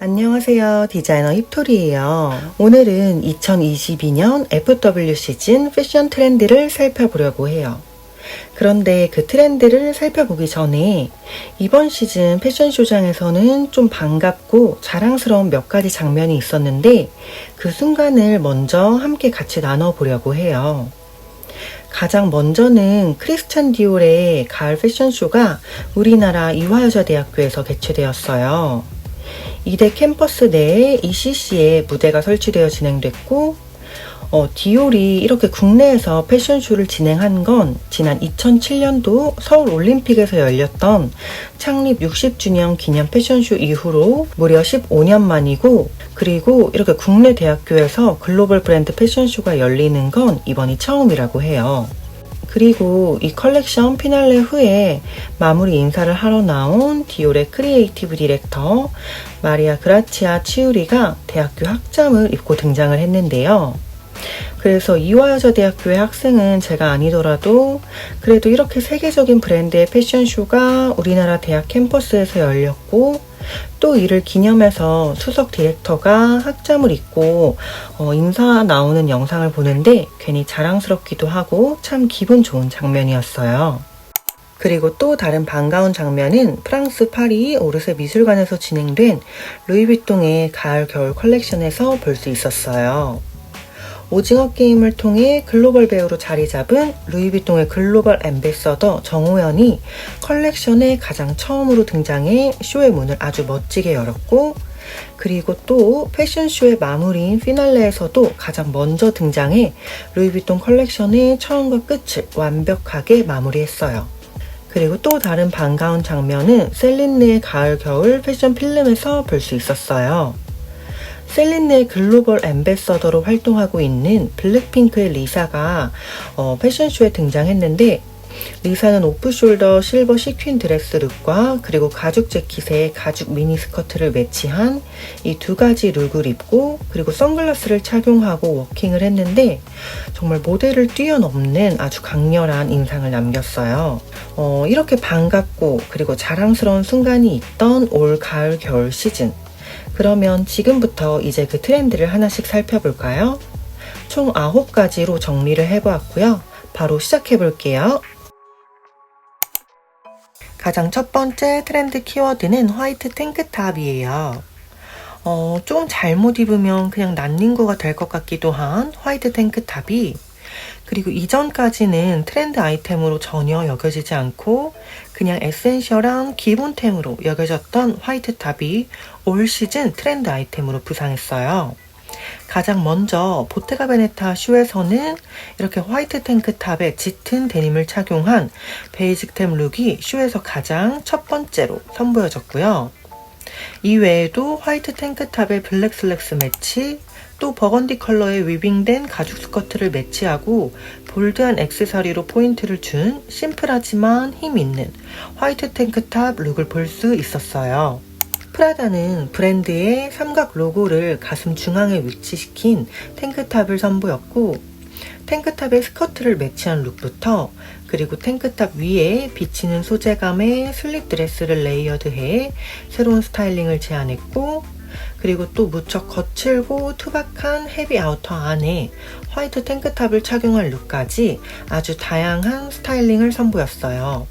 안녕하세요. 디자이너 힙토리예요. 오늘은 2022년 FW 시즌 패션 트렌드를 살펴보려고 해요. 그런데 그 트렌드를 살펴보기 전에 이번 시즌 패션쇼장에서는 좀 반갑고 자랑스러운 몇 가지 장면이 있었는데 그 순간을 먼저 함께 같이 나눠보려고 해요. 가장 먼저는 크리스찬 디올의 가을 패션쇼가 우리나라 이화여자대학교에서 개최되었어요. 이대 캠퍼스 내에 ECC에 무대가 설치되어 진행됐고 디올이 이렇게 국내에서 패션쇼를 진행한 건 지난 2007년도 서울 올림픽에서 열렸던 창립 60주년 기념 패션쇼 이후로 무려 15년 만이고, 그리고 이렇게 국내 대학교에서 글로벌 브랜드 패션쇼가 열리는 건 이번이 처음이라고 해요. 그리고 이 컬렉션 피날레 후에 마무리 인사를 하러 나온 디올의 크리에이티브 디렉터 마리아 그라치아 치우리가 대학교 학점을 입고 등장을 했는데요. 그래서 이화여자대학교의 학생은 제가 아니더라도 그래도 이렇게 세계적인 브랜드의 패션쇼가 우리나라 대학 캠퍼스에서 열렸고, 또 이를 기념해서 수석 디렉터가 학점을 입고 인사 나오는 영상을 보는데 괜히 자랑스럽기도 하고 참 기분 좋은 장면이었어요. 그리고 또 다른 반가운 장면은 프랑스 파리 오르세 미술관에서 진행된 루이비통의 가을 겨울 컬렉션에서 볼 수 있었어요. 오징어 게임을 통해 글로벌 배우로 자리 잡은 루이비통의 글로벌 앰베서더 정호연이 컬렉션에 가장 처음으로 등장해 쇼의 문을 아주 멋지게 열었고, 그리고 또 패션쇼의 마무리인 피날레에서도 가장 먼저 등장해 루이비통 컬렉션의 처음과 끝을 완벽하게 마무리했어요. 그리고 또 다른 반가운 장면은 셀린느의 가을 겨울 패션 필름에서 볼 수 있었어요. 셀린느의 글로벌 앰베서더로 활동하고 있는 블랙핑크의 리사가 패션쇼에 등장했는데, 리사는 오프숄더 실버 시퀸 드레스 룩과 그리고 가죽 재킷에 가죽 미니 스커트를 매치한 이 두 가지 룩을 입고, 그리고 선글라스를 착용하고 워킹을 했는데 정말 모델을 뛰어넘는 아주 강렬한 인상을 남겼어요. 이렇게 반갑고 그리고 자랑스러운 순간이 있던 올 가을 겨울 시즌. 그러면 지금부터 이제 그 트렌드를 하나씩 살펴볼까요? 총 9가지로 정리를 해보았고요. 바로 시작해 볼게요. 가장 첫 번째 트렌드 키워드는 화이트 탱크탑이에요. 좀 잘못 입으면 그냥 난닝구가 될 것 같기도 한 화이트 탱크탑이, 그리고 이전까지는 트렌드 아이템으로 전혀 여겨지지 않고 그냥 에센셜한 기본템으로 여겨졌던 화이트탑이 올 시즌 트렌드 아이템으로 부상했어요. 가장 먼저 보테가 베네타 쇼에서는 이렇게 화이트 탱크탑에 짙은 데님을 착용한 베이직템 룩이 쇼에서 가장 첫 번째로 선보여졌고요. 이외에도 화이트 탱크탑에 블랙 슬랙스 매치, 또 버건디 컬러의 위빙된 가죽 스커트를 매치하고 볼드한 액세서리로 포인트를 준 심플하지만 힘있는 화이트 탱크탑 룩을 볼 수 있었어요. 프라다는 브랜드의 삼각 로고를 가슴 중앙에 위치시킨 탱크탑을 선보였고, 탱크탑에 스커트를 매치한 룩부터, 그리고 탱크탑 위에 비치는 소재감의 슬립 드레스를 레이어드해 새로운 스타일링을 제안했고, 그리고 또 무척 거칠고 투박한 헤비 아우터 안에 화이트 탱크탑을 착용한 룩까지 아주 다양한 스타일링을 선보였어요.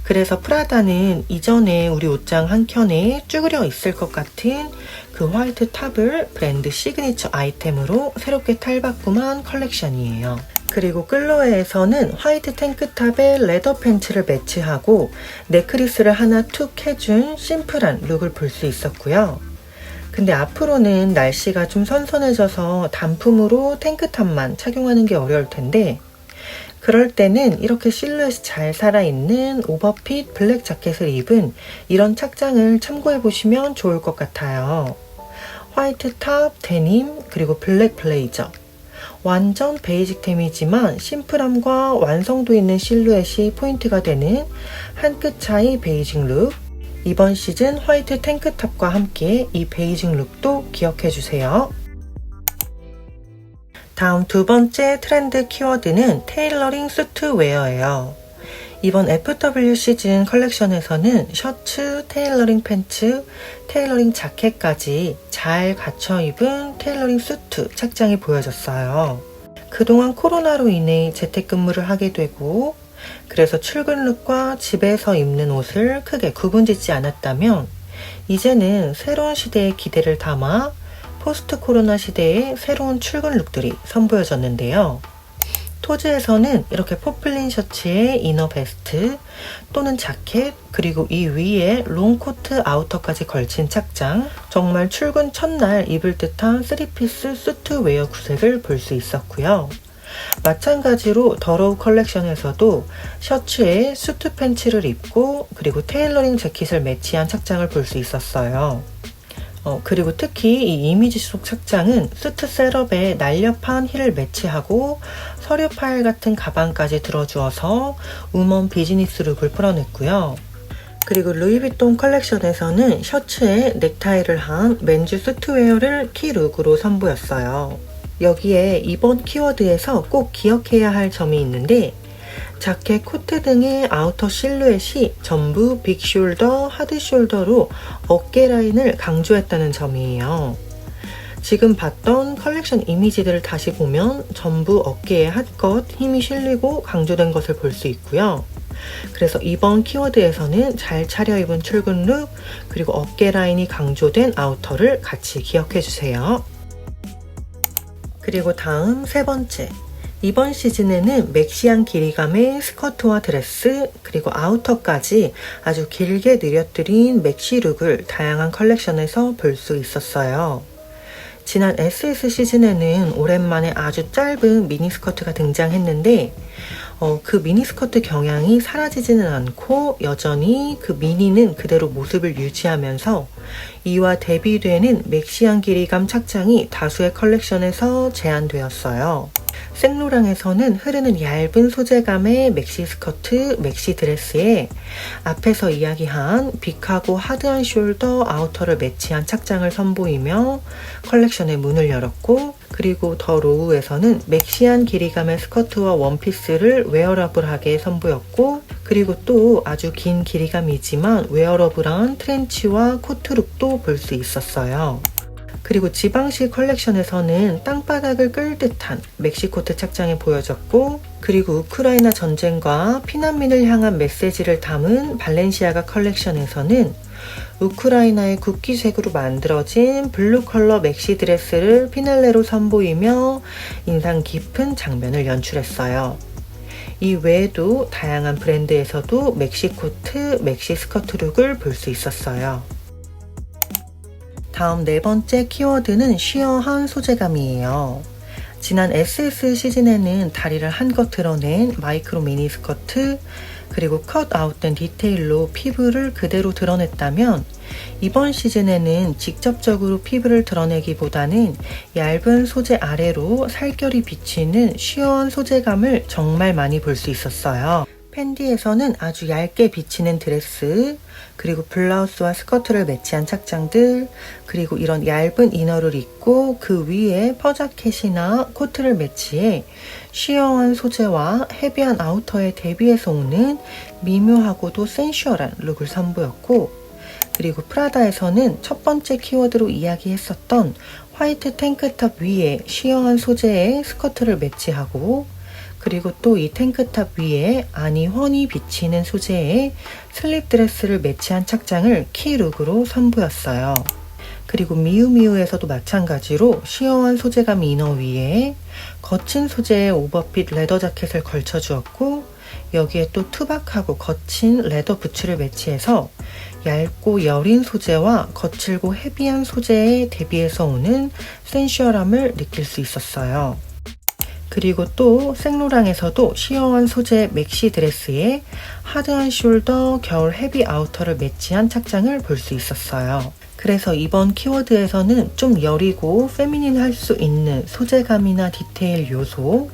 그래서 프라다는 이전에 우리 옷장 한 켠에 쭈그려 있을 것 같은 그 화이트 탑을 브랜드 시그니처 아이템으로 새롭게 탈바꿈한 컬렉션이에요. 그리고 끌로에에서는 화이트 탱크탑에 레더 팬츠를 매치하고 넥크리스를 하나 툭 해준 심플한 룩을 볼 수 있었고요. 근데 앞으로는 날씨가 좀 선선해져서 단품으로 탱크탑만 착용하는 게 어려울 텐데, 그럴 때는 이렇게 실루엣이 잘 살아있는 오버핏 블랙 자켓을 입은 이런 착장을 참고해보시면 좋을 것 같아요. 화이트 탑, 데님, 그리고 블랙 블레이저. 완전 베이직템이지만 심플함과 완성도 있는 실루엣이 포인트가 되는 한 끗 차이 베이직 룩. 이번 시즌 화이트 탱크탑과 함께 이 베이직 룩도 기억해주세요. 다음 두 번째 트렌드 키워드는 테일러링 수트 웨어예요. 이번 FW 시즌 컬렉션에서는 셔츠, 테일러링 팬츠, 테일러링 자켓까지 잘 갖춰 입은 테일러링 수트 착장이 보여졌어요. 그동안 코로나로 인해 재택근무를 하게 되고 그래서 출근 룩과 집에서 입는 옷을 크게 구분짓지 않았다면 이제는 새로운 시대의 기대를 담아 포스트 코로나 시대의 새로운 출근 룩들이 선보여졌는데요. 토즈에서는 이렇게 포플린 셔츠에 이너 베스트 또는 자켓 그리고 이 위에 롱코트 아우터까지 걸친 착장, 정말 출근 첫날 입을 듯한 3피스 수트웨어 구색을 볼 수 있었고요. 마찬가지로 더로우 컬렉션에서도 셔츠에 수트 팬츠를 입고 그리고 테일러링 재킷을 매치한 착장을 볼 수 있었어요. 그리고 특히 이 이미지 속 착장은 수트 셋업에 날렵한 힐을 매치하고 서류 파일 같은 가방까지 들어주어서 우먼 비즈니스 룩을 풀어냈고요. 그리고 루이비통 컬렉션에서는 셔츠에 넥타이를 한 맨즈 수트웨어를 키 룩으로 선보였어요. 여기에 이번 키워드에서 꼭 기억해야 할 점이 있는데 자켓, 코트 등의 아우터 실루엣이 전부 빅 숄더, 하드 숄더로 어깨 라인을 강조했다는 점이에요. 지금 봤던 컬렉션 이미지들을 다시 보면 전부 어깨에 한껏 힘이 실리고 강조된 것을 볼 수 있고요. 그래서 이번 키워드에서는 잘 차려입은 출근 룩, 그리고 어깨 라인이 강조된 아우터를 같이 기억해주세요. 그리고 다음 세 번째. 이번 시즌에는 맥시한 길이감의 스커트와 드레스 그리고 아우터까지 아주 길게 늘려뜨린 맥시 룩을 다양한 컬렉션에서 볼 수 있었어요. 지난 SS 시즌에는 오랜만에 아주 짧은 미니스커트가 등장했는데 그 미니스커트 경향이 사라지지는 않고 여전히 그 미니는 그대로 모습을 유지하면서 이와 대비되는 맥시한 길이감 착장이 다수의 컬렉션에서 제한되었어요. 생로랑에서는 흐르는 얇은 소재감의 맥시 스커트, 맥시 드레스에 앞에서 이야기한 빅하고 하드한 숄더 아우터를 매치한 착장을 선보이며 컬렉션의 문을 열었고 그리고 더 로우에서는 맥시한 길이감의 스커트와 원피스를 웨어러블하게 선보였고 그리고 또 아주 긴 길이감이지만 웨어러블한 트렌치와 코트룩도 볼 수 있었어요. 그리고 지방시 컬렉션에서는 땅바닥을 끌 듯한 멕시코트 착장이 보여졌고 그리고 우크라이나 전쟁과 피난민을 향한 메시지를 담은 발렌시아가 컬렉션에서는 우크라이나의 국기색으로 만들어진 블루 컬러 맥시 드레스를 피날레로 선보이며 인상 깊은 장면을 연출했어요. 이 외에도 다양한 브랜드에서도 맥시코트, 맥시 스커트 룩을 볼 수 있었어요. 다음 네 번째 키워드는 쉬어한 소재감이에요. 지난 SS 시즌에는 다리를 한껏 드러낸 마이크로 미니 스커트 그리고 컷 아웃된 디테일로 피부를 그대로 드러냈다면 이번 시즌에는 직접적으로 피부를 드러내기보다는 얇은 소재 아래로 살결이 비치는 쉬어한 소재감을 정말 많이 볼 수 있었어요. 팬디에서는 아주 얇게 비치는 드레스, 그리고 블라우스와 스커트를 매치한 착장들, 그리고 이런 얇은 이너를 입고 그 위에 퍼자켓이나 코트를 매치해 쉬어한 소재와 헤비한 아우터에 대비해서 오는 미묘하고도 센슈얼한 룩을 선보였고 그리고 프라다에서는 첫 번째 키워드로 이야기했었던 화이트 탱크탑 위에 쉬어한 소재의 스커트를 매치하고 그리고 또 이 탱크탑 위에 안이 훤히 비치는 소재의 슬립 드레스를 매치한 착장을 키 룩으로 선보였어요. 그리고 미우미우에서도 마찬가지로 쉬어한 소재감 이너 위에 거친 소재의 오버핏 레더 자켓을 걸쳐주었고 여기에 또 투박하고 거친 레더 부츠를 매치해서 얇고 여린 소재와 거칠고 헤비한 소재에 대비해서 오는 센슈얼함을 느낄 수 있었어요. 그리고 또 생로랑에서도 쉬어한 소재 맥시 드레스에 하드한 숄더, 겨울 헤비 아우터를 매치한 착장을 볼 수 있었어요. 그래서 이번 키워드에서는 좀 여리고 페미닌할 수 있는 소재감이나 디테일 요소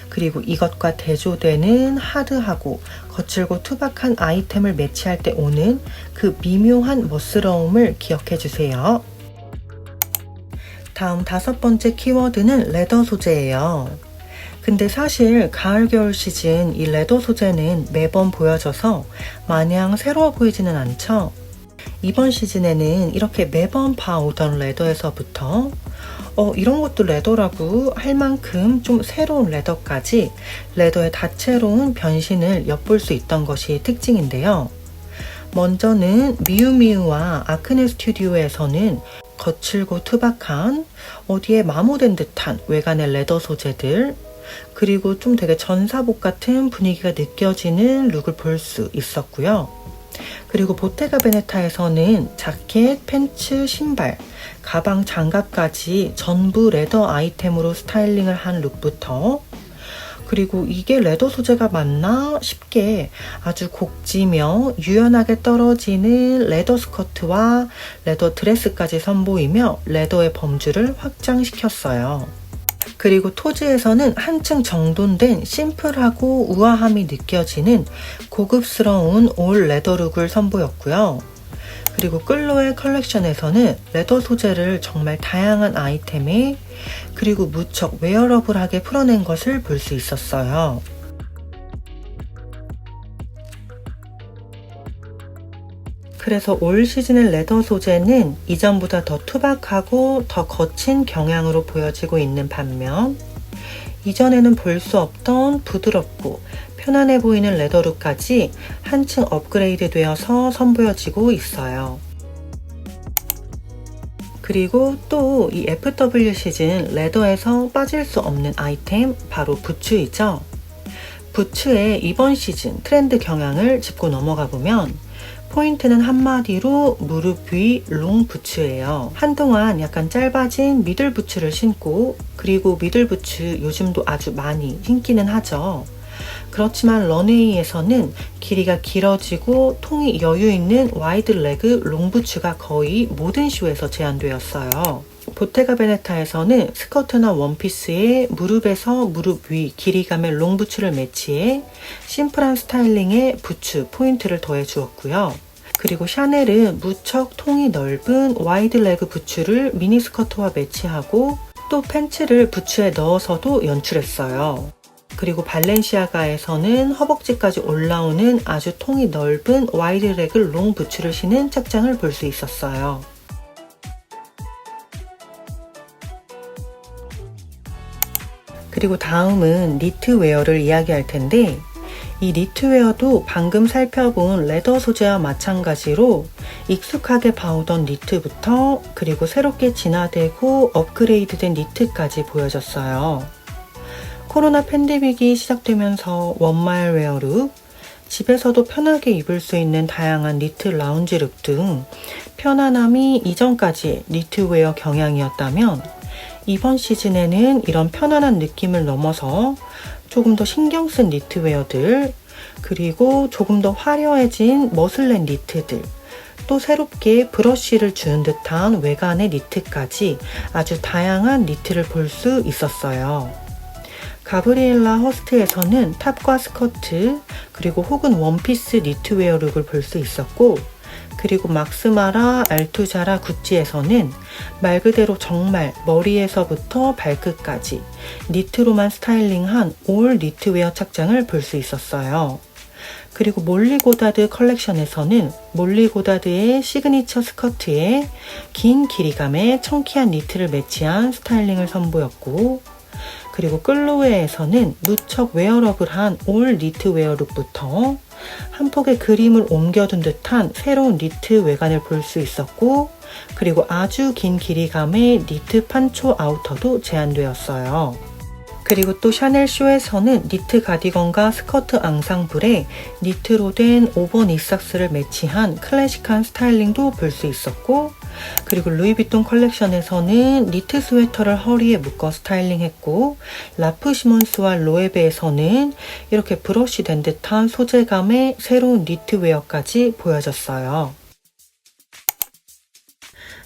그리고 이것과 대조되는 하드하고 거칠고 투박한 아이템을 매치할 때 오는 그 미묘한 멋스러움을 기억해 주세요. 다음 다섯 번째 키워드는 레더 소재예요. 근데 사실 가을 겨울 시즌 이 레더 소재는 매번 보여져서 마냥 새로워 보이지는 않죠. 이번 시즌에는 이렇게 매번 봐오던 레더에서부터 이런 것도 레더라고 할 만큼 좀 새로운 레더까지 레더의 다채로운 변신을 엿볼 수 있던 것이 특징인데요. 먼저는 미우미우와 아크네 스튜디오에서는 거칠고 투박한 어디에 마모된 듯한 외관의 레더 소재들, 그리고 좀 되게 전사복 같은 분위기가 느껴지는 룩을 볼 수 있었고요. 그리고 보테가 베네타에서는 자켓, 팬츠, 신발, 가방, 장갑까지 전부 레더 아이템으로 스타일링을 한 룩부터, 그리고 이게 레더 소재가 맞나 싶게 아주 곡지며 유연하게 떨어지는 레더 스커트와 레더 드레스까지 선보이며 레더의 범주를 확장시켰어요. 그리고 토지에서는 한층 정돈된 심플하고 우아함이 느껴지는 고급스러운 올 레더 룩을 선보였고요. 그리고 끌로의 컬렉션에서는 레더 소재를 정말 다양한 아이템에 그리고 무척 웨어러블하게 풀어낸 것을 볼 수 있었어요. 그래서 올 시즌의 레더 소재는 이전보다 더 투박하고 더 거친 경향으로 보여지고 있는 반면 이전에는 볼 수 없던 부드럽고 편안해 보이는 레더룩까지 한층 업그레이드 되어서 선보여지고 있어요. 그리고 또 이 FW 시즌 레더에서 빠질 수 없는 아이템 바로 부츠이죠. 부츠의 이번 시즌 트렌드 경향을 짚고 넘어가 보면 포인트는 한마디로 무릎 위 롱 부츠예요. 한동안 약간 짧아진 미들 부츠를 신고, 그리고 미들 부츠 요즘도 아주 많이 신기는 하죠. 그렇지만 런웨이에서는 길이가 길어지고 통이 여유 있는 와이드 레그 롱 부츠가 거의 모든 쇼에서 제한되었어요. 보테가 베네타에서는 스커트나 원피스에 무릎에서 무릎 위 길이감의 롱 부츠를 매치해 심플한 스타일링에 부츠 포인트를 더해 주었고요. 그리고 샤넬은 무척 통이 넓은 와이드 레그 부츠를 미니 스커트와 매치하고 또 팬츠를 부츠에 넣어서도 연출했어요. 그리고 발렌시아가에서는 허벅지까지 올라오는 아주 통이 넓은 와이드 레그 롱 부츠를 신은 착장을 볼 수 있었어요. 그리고 다음은 니트웨어를 이야기할 텐데, 이 니트웨어도 방금 살펴본 레더 소재와 마찬가지로 익숙하게 봐오던 니트부터 그리고 새롭게 진화되고 업그레이드된 니트까지 보여졌어요. 코로나 팬데믹이 시작되면서 원마일웨어 룩, 집에서도 편하게 입을 수 있는 다양한 니트 라운지 룩 등 편안함이 이전까지 니트웨어 경향이었다면 이번 시즌에는 이런 편안한 느낌을 넘어서 조금 더 신경 쓴 니트웨어들, 그리고 조금 더 화려해진 머슬렌 니트들, 또 새롭게 브러쉬를 주는 듯한 외관의 니트까지 아주 다양한 니트를 볼 수 있었어요. 가브리엘라 허스트에서는 탑과 스커트, 그리고 혹은 원피스 니트웨어 룩을 볼 수 있었고, 그리고 막스마라, 알투자라, 구찌에서는 말 그대로 정말 머리에서부터 발끝까지 니트로만 스타일링한 올 니트웨어 착장을 볼 수 있었어요. 그리고 몰리 고다드 컬렉션에서는 몰리 고다드의 시그니처 스커트에 긴 길이감의 청키한 니트를 매치한 스타일링을 선보였고, 그리고 끌로웨에서는 무척 웨어러블한 올 니트웨어 룩부터 한 폭의 그림을 옮겨둔 듯한 새로운 니트 외관을 볼 수 있었고, 그리고 아주 긴 길이감의 니트 판초 아우터도 제한되었어요. 그리고 또 샤넬 쇼에서는 니트 가디건과 스커트 앙상블에 니트로 된 오버 니삭스를 매치한 클래식한 스타일링도 볼 수 있었고, 그리고 루이비통 컬렉션에서는 니트 스웨터를 허리에 묶어 스타일링했고, 라프 시몬스와 로에베에서는 이렇게 브러쉬 된 듯한 소재감의 새로운 니트웨어까지 보여졌어요.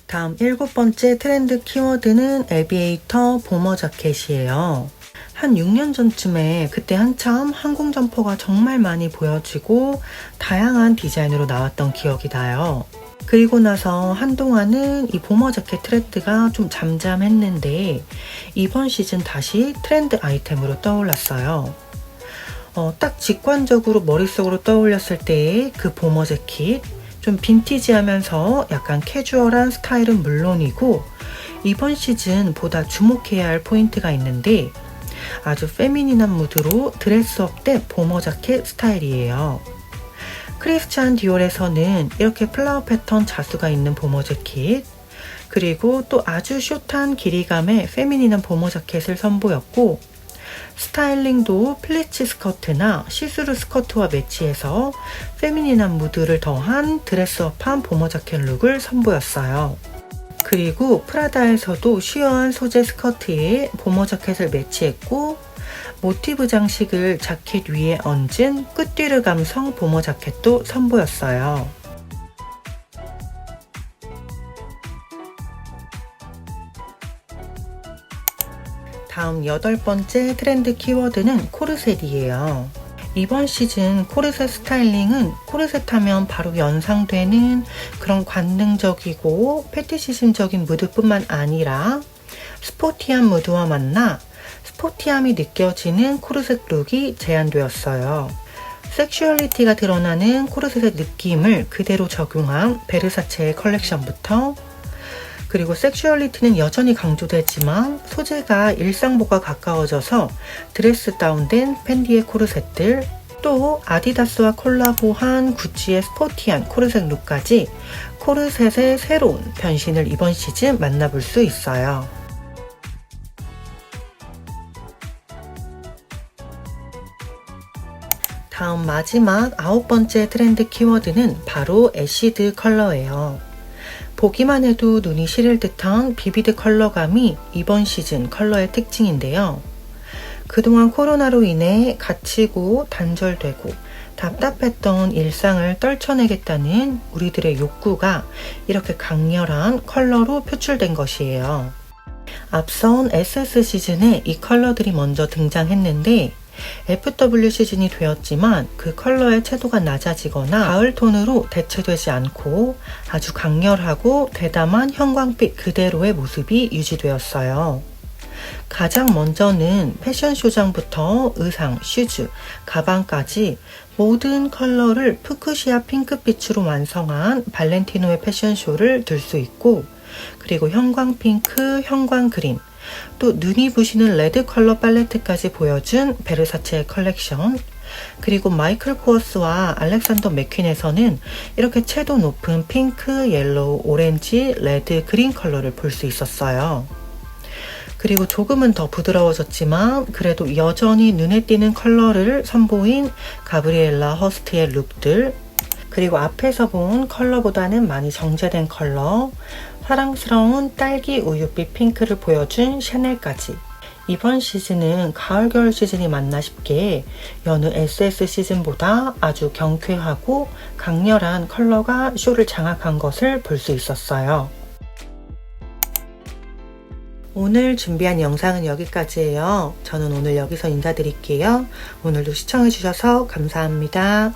다음 7번째 트렌드 키워드는 에비에이터 보머 자켓이에요. 한 6년 전쯤에 그때 한참 항공 점퍼가 정말 많이 보여지고 다양한 디자인으로 나왔던 기억이 나요. 그리고 나서 한동안은 이 보머 자켓 트렌드가 좀 잠잠했는데 이번 시즌 다시 트렌드 아이템으로 떠올랐어요. 딱 직관적으로 머릿속으로 떠올렸을 때의 그 보머 재킷, 좀 빈티지하면서 약간 캐주얼한 스타일은 물론이고 이번 시즌 보다 주목해야 할 포인트가 있는데 아주 페미닌한 무드로 드레스업 때 보머 자켓 스타일이에요. 크리스찬 디올에서는 이렇게 플라워 패턴 자수가 있는 보머 재킷, 그리고 또 아주 숏한 길이감의 페미닌한 보머 자켓을 선보였고 스타일링도 플리츠 스커트나 시스루 스커트와 매치해서 페미닌한 무드를 더한 드레스업한 보머 자켓 룩을 선보였어요. 그리고 프라다에서도 쉬어한 소재 스커트에 보머 자켓을 매치했고 모티브 장식을 자켓 위에 얹은 끝뒤르 감성 보머 자켓도 선보였어요. 다음 8번째 트렌드 키워드는 코르셋이에요. 이번 시즌 코르셋 스타일링은 코르셋 하면 바로 연상되는 그런 관능적이고 패티시즘적인 무드뿐만 아니라 스포티한 무드와 만나 스포티함이 느껴지는 코르셋 룩이 제안되었어요. 섹슈얼리티가 드러나는 코르셋의 느낌을 그대로 적용한 베르사체의 컬렉션부터, 그리고 섹슈얼리티는 여전히 강조되지만 소재가 일상복과 가까워져서 드레스 다운된 팬디의 코르셋들, 또 아디다스와 콜라보한 구찌의 스포티한 코르셋 룩까지 코르셋의 새로운 변신을 이번 시즌 만나볼 수 있어요. 다음 마지막 9번째 트렌드 키워드는 바로 애시드 컬러예요. 보기만 해도 눈이 시릴 듯한 비비드 컬러감이 이번 시즌 컬러의 특징인데요. 그동안 코로나로 인해 갇히고 단절되고 답답했던 일상을 떨쳐내겠다는 우리들의 욕구가 이렇게 강렬한 컬러로 표출된 것이에요. 앞선 SS 시즌에 이 컬러들이 먼저 등장했는데 FW 시즌이 되었지만 그 컬러의 채도가 낮아지거나 가을 톤으로 대체되지 않고 아주 강렬하고 대담한 형광빛 그대로의 모습이 유지되었어요. 가장 먼저는 패션쇼장부터 의상, 슈즈, 가방까지 모든 컬러를 푸크시아 핑크빛으로 완성한 발렌티노의 패션쇼를 들 수 있고, 그리고 형광핑크, 형광그린, 또 눈이 부시는 레드 컬러 팔레트까지 보여준 베르사체의 컬렉션, 그리고 마이클 코어스와 알렉산더 맥퀸에서는 이렇게 채도 높은 핑크, 옐로우, 오렌지, 레드, 그린 컬러를 볼 수 있었어요. 그리고 조금은 더 부드러워졌지만 그래도 여전히 눈에 띄는 컬러를 선보인 가브리엘라 허스트의 룩들, 그리고 앞에서 본 컬러보다는 많이 정제된 컬러, 사랑스러운 딸기 우유빛 핑크를 보여준 샤넬까지. 이번 시즌은 가을 겨울 시즌이 맞나 싶게 여느 SS 시즌보다 아주 경쾌하고 강렬한 컬러가 쇼를 장악한 것을 볼 수 있었어요. 오늘 준비한 영상은 여기까지예요. 저는 오늘 여기서 인사드릴게요. 오늘도 시청해주셔서 감사합니다.